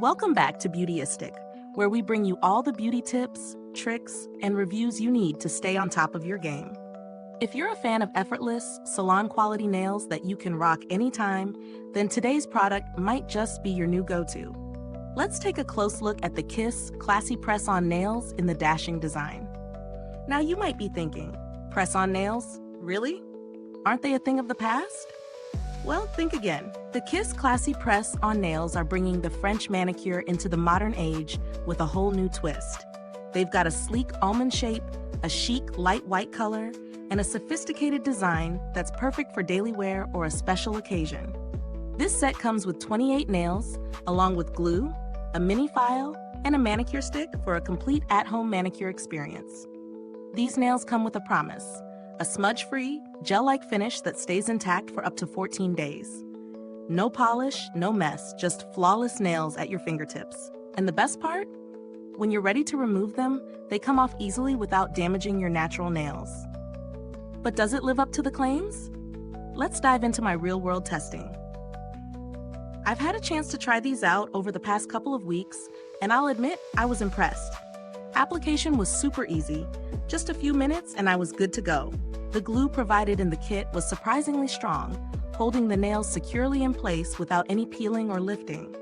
Welcome back to Beautyistic, where we bring you all the beauty tips, tricks, and reviews you need to stay on top of your game. If you're a fan of Effortless, salon-quality nails that you can rock anytime, then today's product might just be your new go-to. Let's take a close look at the Kiss Classy Press-On Nails in the dashing design. Now you might be thinking, press-on nails? Really? Aren't they a thing of the past? Well, think again. The Kiss Classy Press-On Nails are bringing the French manicure into the modern age with a whole new twist. They've got a sleek almond shape, a chic light white color, and a sophisticated design that's perfect for daily wear or a special occasion. This set comes with 28 nails, along with glue, a mini file, and a manicure stick for a complete at-home manicure experience. These nails come with a promise: a smudge-free, gel-like finish that stays intact for up to 14 days. No polish, no mess, just flawless nails at your fingertips. And the best part? When you're ready to remove them, they come off easily without damaging your natural nails. But does it live up to the claims? Let's dive into my real-world testing. I've had a chance to try these out over the past couple of weeks, and I'll admit I was impressed. Application was super easy, just a few minutes and I was good to go. The glue provided in the kit was surprisingly strong, holding the nails securely in place without any peeling or lifting.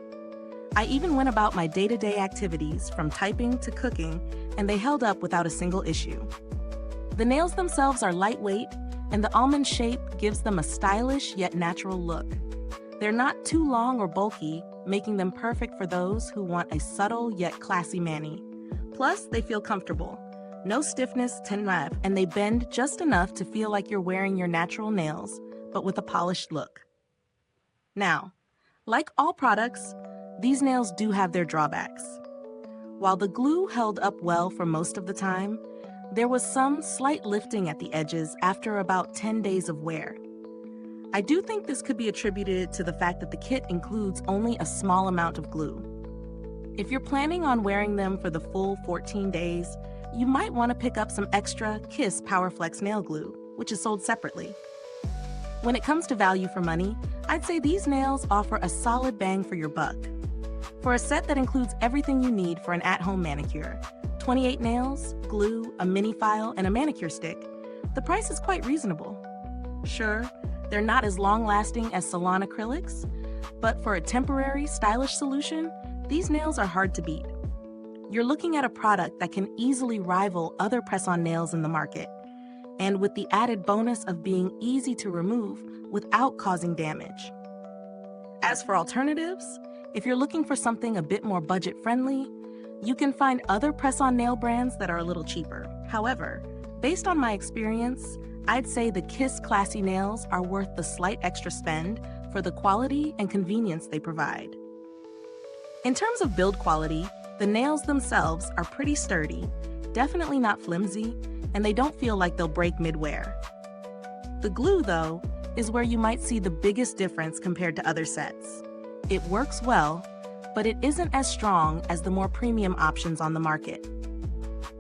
I even went about my day-to-day activities, from typing to cooking, and they held up without a single issue. The nails themselves are lightweight, and the almond shape gives them a stylish yet natural look. They're not too long or bulky, making them perfect for those who want a subtle yet classy mani. Plus, they feel comfortable. No stiffness, and they bend just enough to feel like you're wearing your natural nails, but with a polished look. Now, like all products, these nails do have their drawbacks. While the glue held up well for most of the time, there was some slight lifting at the edges after about 10 days of wear. I do think this could be attributed to the fact that the kit includes only a small amount of glue. If you're planning on wearing them for the full 14 days, you might want to pick up some extra Kiss PowerFlex nail glue, which is sold separately. When it comes to value for money, I'd say these nails offer a solid bang for your buck. For a set that includes everything you need for an at-home manicure, 28 nails, glue, a mini file, and a manicure stick, the price is quite reasonable. Sure, they're not as long-lasting as salon acrylics, but for a temporary, stylish solution, these nails are hard to beat. You're looking at a product that can easily rival other press-on nails in the market, and with the added bonus of being easy to remove without causing damage. As for alternatives, if you're looking for something a bit more budget-friendly, you can find other press-on nail brands that are a little cheaper. However, based on my experience, I'd say the Kiss Classy nails are worth the slight extra spend for the quality and convenience they provide. In terms of build quality, the nails themselves are pretty sturdy, definitely not flimsy, and they don't feel like they'll break mid-wear. The glue, though, is where you might see the biggest difference compared to other sets. It works well, but it isn't as strong as the more premium options on the market.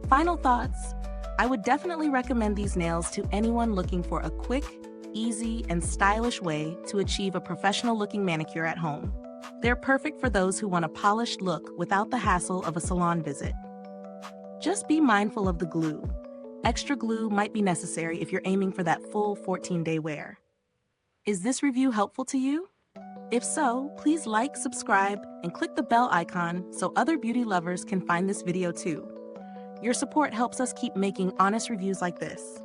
Final thoughts: I would definitely recommend these nails to anyone looking for a quick, easy, and stylish way to achieve a professional-looking manicure at home. They're perfect for those who want a polished look without the hassle of a salon visit. Just be mindful of the glue. Extra glue might be necessary if you're aiming for that full 14-day wear. Is this review helpful to you? If so, please like, subscribe, and click the bell icon so other beauty lovers can find this video too. Your support helps us keep making honest reviews like this.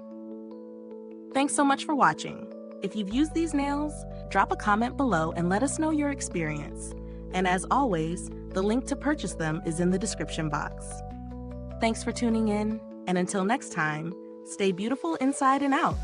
Thanks so much for watching. If you've used these nails, drop a comment below and let us know your experience. And as always, the link to purchase them is in the description box. Thanks for tuning in, and until next time, stay beautiful inside and out.